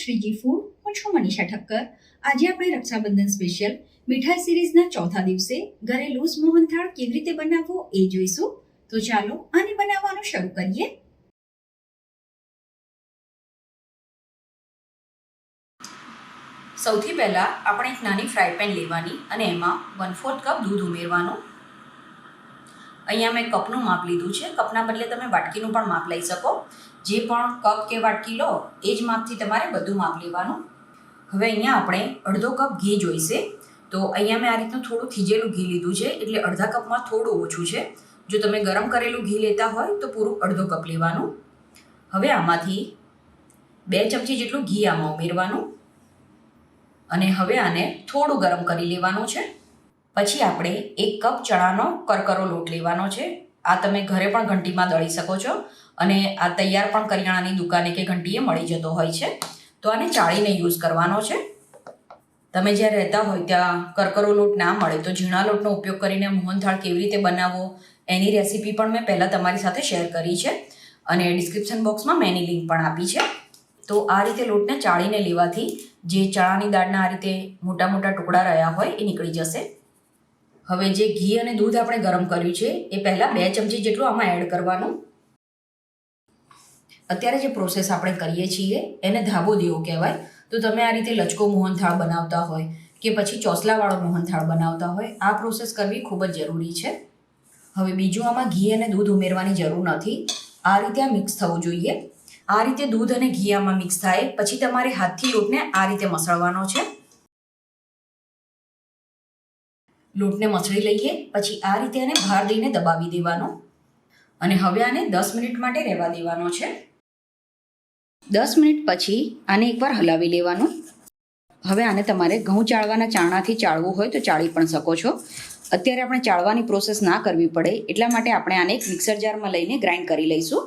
Shriji food. હું છું મનીષા ઠક્કર. આજે આપણે રક્ષાબંધન સ્પેશિયલ મીઠાઈ સિરીઝના ચોથા દિવસે ઘરે લૂઝ મોહનથાળ કેવી રીતે બનાવવો એ જોઈશું. તો ચાલો આને બનાવવાનું શરૂ કરીએ. સૌથી પહેલાં આપણે એક નાની ફ્રાય પેન લેવાની અને એમાં 1/4 કપ દૂધ ઉમેરવાનું. અહીંયા મેં કપનું માપ લીધું છે. કપના બદલે તમે વાટકીનું પણ માપ લઈ શકો. જે પણ કપ કે વાટકી લો એ જ માપથી તમારે બધું માપ લેવાનું. હવે અહીંયા આપણે અડધો કપ ઘી જોઈશે. તો અહીંયા મેં આ રીતનું થોડું થીજેલું ઘી લીધું છે, એટલે અડધા કપમાં થોડું ઓછું છે. જો તમે ગરમ કરેલું ઘી લેતા હોય તો પૂરું અડધો કપ લેવાનું. હવે આમાંથી 2 ચમચી જેટલું ઘી આમાં ઉમેરવાનું અને હવે આને થોડું ગરમ કરી લેવાનું છે. પછી આપણે 1 કપ ચણાનો કરકરો લોટ લેવાનો છે. આ તમે ઘરે પણ ઘંટીમાં દળી શકો છો અને આ તૈયાર પણ કરિયાણાની દુકાને કે ઘંટીએ મળી જતો હોય છે. તો આને ચાળીને યુઝ કરવાનો છે. તમે જ્યાં રહેતા હોય ત્યાં કરકરો લોટ ના મળે તો ઝીણા લોટનો ઉપયોગ કરીને મોહનથાળ કેવી રીતે બનાવવો એની રેસીપી પણ મેં પહેલાં તમારી સાથે શેર કરી છે અને ડિસ્ક્રિપ્શન બોક્સમાં મેં એની લિંક પણ આપી છે. તો આ રીતે લોટને ચાળીને લેવાથી જે ચણાની દાળના આ રીતે મોટા મોટા ટુકડા રહ્યા હોય એ નીકળી જશે. હવે જે ઘી અને દૂધ આપણે ગરમ કર્યું છે એ પહેલાં 2 ચમચી જેટલું આમાં એડ કરવાનું. અત્યારે જે પ્રોસેસ આપણે કરીએ છીએ એને ધાબો દેવો કહેવાય. તો તમે આ રીતે લચકો મોહનથાળ બનાવતા હોય કે પછી ચોસલાવાળો મોહનથાળ બનાવતા હોય, આ પ્રોસેસ કરવી ખૂબ જ જરૂરી છે. હવે બીજું આમાં ઘી અને દૂધ ઉમેરવાની જરૂર નથી. આ રીતે આ મિક્સ થવું જોઈએ. આ રીતે દૂધ અને ઘી આમાં મિક્સ થાય પછી તમારે હાથથી લોટને આ રીતે મસળવાનો છે. લોટને મસળી લઈએ પછી આ રીતે એને ભાર દઈને દબાવી દેવાનો અને હવે આને 10 મિનિટ માટે રહેવા દેવાનો છે. 10 મિનિટ પછી આને એકવાર હલાવી લેવાનું. હવે આને તમારે ઘઉં ચાળવાના ચારણાથી ચાળવું હોય તો ચાળી પણ શકો છો. અત્યારે આપણે ચાળવાની પ્રોસેસ ના કરવી પડે એટલા માટે આપણે આને એક મિક્સર જારમાં લઈને ગ્રાઇન્ડ કરી લઈશું.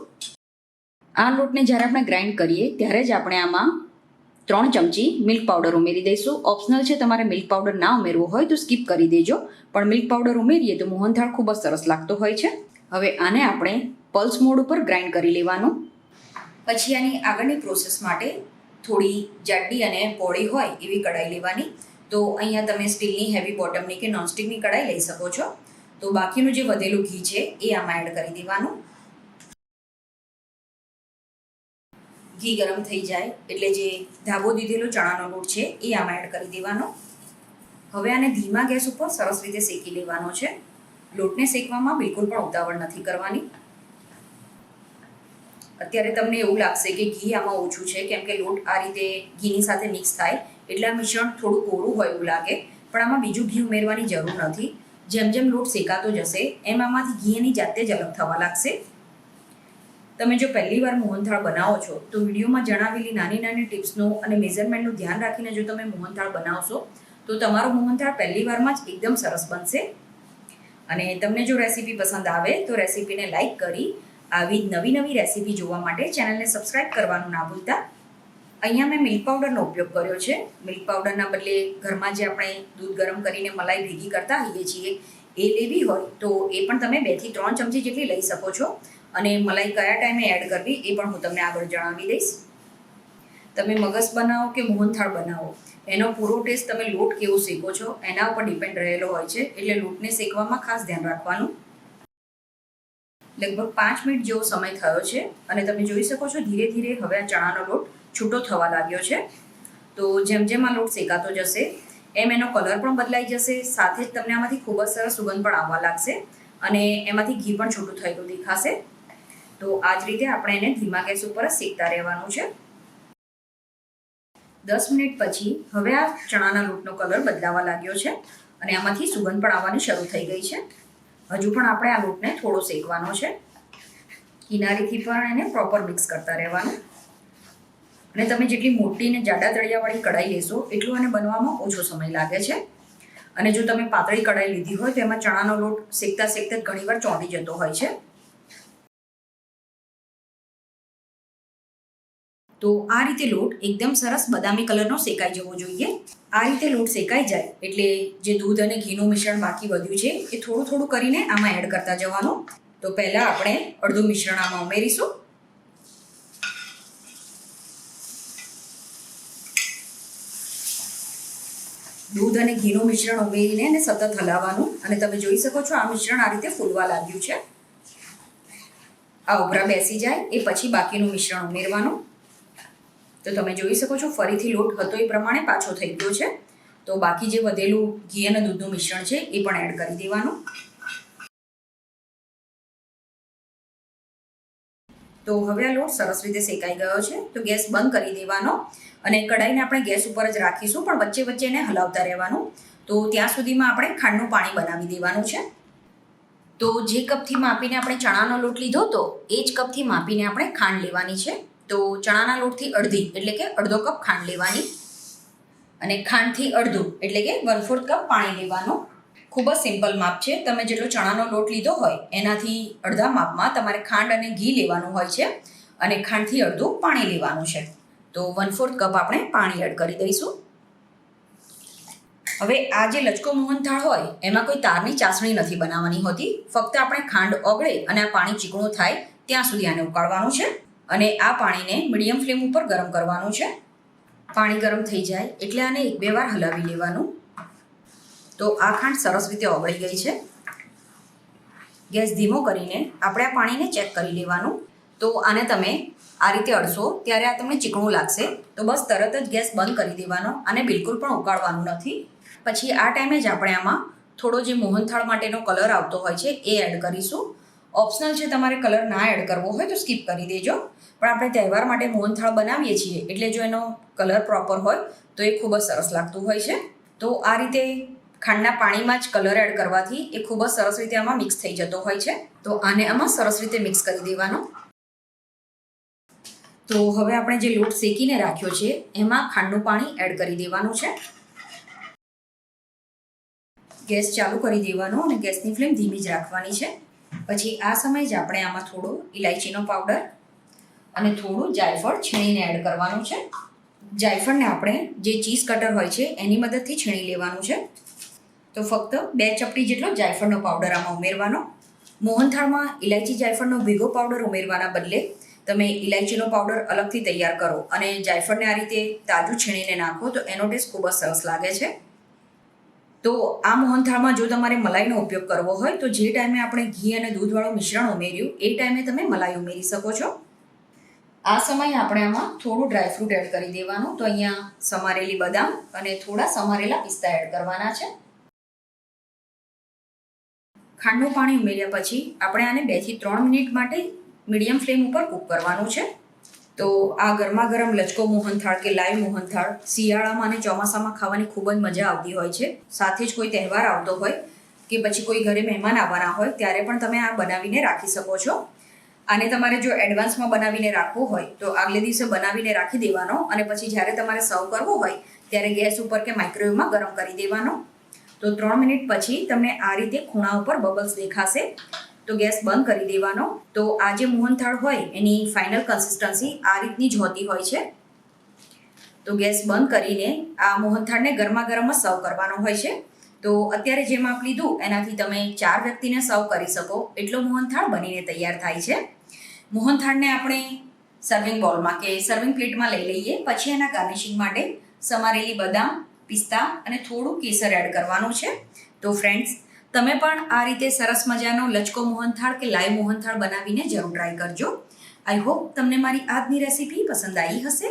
આ લોટને જ્યારે આપણે ગ્રાઇન્ડ કરીએ ત્યારે જ આપણે આમાં 3 ચમચી મિલ્ક પાવડર ઉમેરી દઈશું. ઓપ્શનલ છે, તમારે મિલ્ક પાવડર ના ઉમેરવો હોય તો સ્કીપ કરી દેજો, પણ મિલ્ક પાવડર ઉમેરીએ તો મોહનથાળ ખૂબ જ સરસ લાગતો હોય છે. હવે આને આપણે પલ્સ મોડ ઉપર ગ્રાઇન્ડ કરી લેવાનું. પછી આની આગળની પ્રોસેસ માટે થોડી જાડી અને પહોળી હોય એવી કઢાઈ લેવાની. તો અહીંયા તમે સ્ટીલની હેવી બોટમની કે નોનસ્ટિકની કઢાઈ લઈ શકો છો. તો બાકીનું જે વધેલું ઘી છે એ આમાં એડ કરી દેવાનું. ઘી ગરમ થઈ જાય એટલે જે ધાબો દીધેલો ચણાનો લોટ છે એ આમાં એડ કરી દેવાનો. હવે આને ધીમા ગેસ ઉપર સરસ રીતે શેકી લેવાનો છે. લોટને શેકવામાં બિલકુલ પણ ઉતાવળ નથી કરવાની. અત્યારે તમને એવું લાગશે કે ઘી આમાં ઓછું છે કેમ કે લોટ આ રીતે ઘીની સાથે મિક્સ થાય એટલે આ મિશ્રણ થોડું કોરું હોય એવું લાગે, પણ આમાં બીજું ઘી ઉમેરવાની જરૂર નથી. જેમ જેમ લોટ શેકાતો જશે એમ આમાંથી ઘીની જાતે જ અલગ થવા લાગશે. તમે જો પહેલી વાર મોહનથાળ બનાવો છો તો વિડીયોમાં જણાવેલી નાની નાની ટિપ્સનું અને મેઝરમેન્ટનું ધ્યાન રાખીને જો તમે મોહનથાળ બનાવશો તો તમારો મોહનથાળ પહેલી વારમાં જ એકદમ સરસ બનશે. અને તમને જો રેસીપી પસંદ આવે તો રેસીપીને લાઈક કરી આવી નવી નવી રેસીપી જોવા માટે ચેનલને સબસ્ક્રાઇબ કરવાનું ના ભૂલતા. અહીંયા મેં મિલ્ક પાવડરનો ઉપયોગ કર્યો છે. મિલ્ક પાવડરના બદલે ઘરમાં જે આપણે દૂધ ગરમ કરીને મલાઈ ભેગી કરતા હોઈએ છીએ એ લેવી હોય તો એ પણ તમે 2 થી 3 ચમચી જેટલી લઈ શકો છો. અને મલાઈ કયા ટાઈમે એડ કરવી એ પણ હું તમને આગળ જણાવી દઈશ. તમે મગસ બનાવો કે મોહનથાળ બનાવો એનો પૂરો ટેસ્ટ તમે લોટ કેવો શેકો છો એના ઉપર ડિપેન્ડ રહેલો હોય છે, એટલે લોટને શેકવામાં ખાસ ધ્યાન રાખવાનું. લગભગ 5 મિનિટ જેવો સમય થયો છે અને તમે જોઈ શકો છો ધીરે ધીરે હવે આ ચણાનો લોટ છૂટો થવા લાગ્યો છે. તો જેમ જેમ આ લોટ શેકાતો જશે એમ એનો કલર પણ બદલાઈ જશે, સાથે જ તમને આમાંથી ખૂબ જ સરસ સુગંધ પણ આવવા લાગશે અને એમાંથી ઘી પણ છૂટું થયેલું દેખાશે. તો આ જ રીતે આપણે એને ધીમા ગેસ ઉપર શેકતા રહેવાનું છે. 10 મિનિટ પછી હવે આ ચણાના લોટનો કલર બદલાવા લાગ્યો છે અને આમાંથી સુગંધ પણ આવવાની શરૂ થઈ ગઈ છે. હજુ પણ આપણે આ લોટને થોડો શેકવાનો છે. કિનારીથી પણ એને પ્રોપર મિક્સ કરતા રહેવાનું. અને તમે જેટલી મોટી ને જાડા તળિયાવાળી કઢાઈ લેશો એટલું આને બનવામાં ઓછો સમય લાગે છે. અને જો તમે પાતળી કઢાઈ લીધી હોય તો એમાં ચણાનો લોટ શેકતા શેકતા ઘણીવાર ચોંટી જતો હોય છે. તો આ રીતે લોટ એકદમ સરસ બદામી કલરનો શેકાઈ જવો જોઈએ. આ રીતે લોટ શેકાઈ જાય એટલે જે દૂધ અને ઘીનું મિશ્રણ બાકી વધ્યું છે એ થોડું થોડું કરીને આમાં એડ કરતા જવાનું. તો પહેલાં આપણે અડધું મિશ્રણ આમાં ઉમેરીશું. દૂધ અને ઘીનું મિશ્રણ ઉમેરીને અને સતત હલાવવાનું. અને તમે જોઈ શકો છો આ મિશ્રણ આ રીતે ફૂલવા લાગ્યું છે. આ ઉભરા બેસી જાય એ પછી બાકીનું મિશ્રણ ઉમેરવાનું. તો તમે જોઈ શકો છો ફરીથી લોટ હતો એ પ્રમાણે પાછો થઈ ગયો છે. તો બાકી જે વધેલું ઘી અને દૂધનું મિશ્રણ છે એ પણ એડ કરી દેવાનું. તો હવે આ લોટ સરસ રીતે શેકાઈ ગયો છે. તો ગેસ બંધ કરી દેવાનો અને કઢાઈને આપણે ગેસ ઉપર જ રાખીશું, પણ વચ્ચે વચ્ચે એને હલાવતા રહેવાનું. તો ત્યાં સુધીમાં આપણે ખાંડનું પાણી બનાવી દેવાનું છે. તો જે કપથી માપીને આપણે ચણાનો લોટ લીધો હતો એ જ કપથી માપીને આપણે ખાંડ લેવાની છે. તો ચણાના લોટથી અડધી એટલે કે અડધો કપ ખાંડ લેવાની અને ખાંડથી અડધું એટલે કે 1/4 કપ પાણી લેવાનું. ખૂબ જ સિમ્પલ માપ છે. તમે જેટલો ચણાનો લોટ લીધો હોય એનાથી અડધા માપમાં તમારે ખાંડ અને ઘી લેવાનું હોય છે અને ખાંડથી અડધું પાણી લેવાનું છે. તો 1/4 કપ આપણે પાણી એડ કરી દઈશું. હવે આ જે લચકો મોહનથાળ હોય એમાં કોઈ તારની ચાસણી નથી બનાવવાની હોતી. ફક્ત આપણે ખાંડ ઓગળે અને આ પાણી ચીકણું થાય ત્યાં સુધી આને ઉકાળવાનું છે અને આ પાણીને મીડિયમ ફ્લેમ ઉપર ગરમ કરવાનું છે. પાણી ગરમ થઈ જાય એટલે આને 1-2 વાર હલાવી લેવાનું. તો આ ખાંડ સરસ રીતે ઓગળી ગઈ છે. ગેસ ધીમો કરીને આપણે આ પાણીને ચેક કરી લેવાનું. તો આને તમે આ રીતે અડશો ત્યારે આ તમને ચીકણું લાગશે તો બસ તરત જ ગેસ બંધ કરી દેવાનો અને બિલકુલ પણ ઉકાળવાનું નથી. પછી આ ટાઈમે જ આપણે આમાં થોડો જે મોહનથાળ માટેનો કલર આવતો હોય છે એ એડ કરીશું. ઓપ્શનલ છે, તમારે કલર ના એડ કરવો હોય તો સ્કીપ કરી દેજો. પણ આપણે તહેવાર માટે મોહનથાળ બનાવીએ છીએ એટલે જો એનો કલર પ્રોપર હોય તો એ ખૂબ જ સરસ લાગતું હોય છે. તો આ રીતે ખાંડના પાણીમાં જ કલર એડ કરવાથી એ ખૂબ જ સરસ રીતે આમાં મિક્સ થઈ જતો હોય છે. તો આને આમાં સરસ રીતે મિક્સ કરી દેવાનો. તો હવે આપણે જે લોટ શેકીને રાખ્યો છે એમાં ખાંડનું પાણી એડ કરી દેવાનું છે. ગેસ ચાલુ કરી દેવાનો અને ગેસની ફ્લેમ ધીમી જ રાખવાની છે. પછી આ સમયે જ આપણે આમાં થોડો ઇલાયચીનો પાવડર અને થોડું જાયફળ છીણીને એડ કરવાનું છે. જાયફળને આપણે જે ચીઝ કટર હોય છે એની મદદથી છીણી લેવાનું છે. તો ફક્ત 2 ચપટી જેટલો જાયફળનો પાવડર આમાં ઉમેરવાનો. મોહનથાળમાં ઇલાયચી જાયફળનો ભેગો પાવડર ઉમેરવાના બદલે તમે ઇલાયચીનો પાવડર અલગથી તૈયાર કરો અને જાયફળને આ રીતે તાજું છીણીને નાખો તો એનો ટેસ્ટ ખૂબ જ સરસ લાગે છે. તો આ મોહનથાળમાં જો તમારે મલાઈનો ઉપયોગ કરવો હોય તો જે ટાઈમે આપણે ઘી અને દૂધવાળું મિશ્રણ ઉમેર્યું એ ટાઈમે તમે મલાઈ ઉમેરી શકો છો. આ સમયે આપણે આમાં થોડું ડ્રાયફ્રૂટ એડ કરી દેવાનું. તો અહીંયા સમારેલી બદામ અને થોડા સમારેલા પિસ્તા એડ કરવાના છે. ખાંડનું પાણી ઉમેર્યા પછી આપણે આને 2 થી 3 મિનિટ માટે મીડિયમ ફ્લેમ ઉપર કૂક કરવાનું છે. તો આ ગરમા ગરમ લચકો મોહનથાળ કે લાઈવ મોહનથાળ શિયાળામાં અને ચોમાસામાં ખાવાની ખૂબ જ મજા આવતી હોય છે. સાથે જ કોઈ તહેવાર આવતો હોય કે પછી કોઈ ઘરે મહેમાન આવવાના હોય ત્યારે પણ તમે આ બનાવીને રાખી શકો છો. આને તમારે જો એડવાન્સમાં બનાવીને રાખવું હોય તો આગલે દિવસે બનાવીને રાખી દેવાનો અને પછી જ્યારે તમારે સર્વ કરવો હોય ત્યારે ગેસ ઉપર કે માઇક્રોવેવમાં ગરમ કરી દેવાનો. તો 3 મિનિટ પછી તમને આ રીતે ખૂણા ઉપર બબલ્સ દેખાશે તો ગેસ બંધ કરી દેવાનો. તો આ જે મોહનથાળ હોય એની ફાઇનલ કન્સિસ્ટન્સી આ રીતની જ હોતી હોય છે. તો ગેસ બંધ કરીને આ મોહનથાળને ગરમા ગરમ જ સર્વ કરવાનો હોય છે. તો અત્યારે જે માપ લીધું એનાથી તમે 4 વ્યક્તિને સર્વ કરી શકો એટલો મોહનથાળ બનીને તૈયાર થાય છે. મોહનથાળને આપણે સર્વિંગ બોલમાં કે સર્વિંગ પ્લેટમાં લઈ લઈએ. પછી એના ગાર્નિશિંગ માટે સમારેલી બદામ, પિસ્તા અને થોડું કેસર એડ કરવાનું છે. તો ફ્રેન્ડ્સ, તમે પણ આ રીતે સરસ મજાનો લચકો મોહનથાળ કે લાઈવ મોહનથાળ બનાવીને જરૂર ટ્રાય કરજો. આઈ હોપ તમને મારી આજની રેસીપી પસંદ આવી હશે.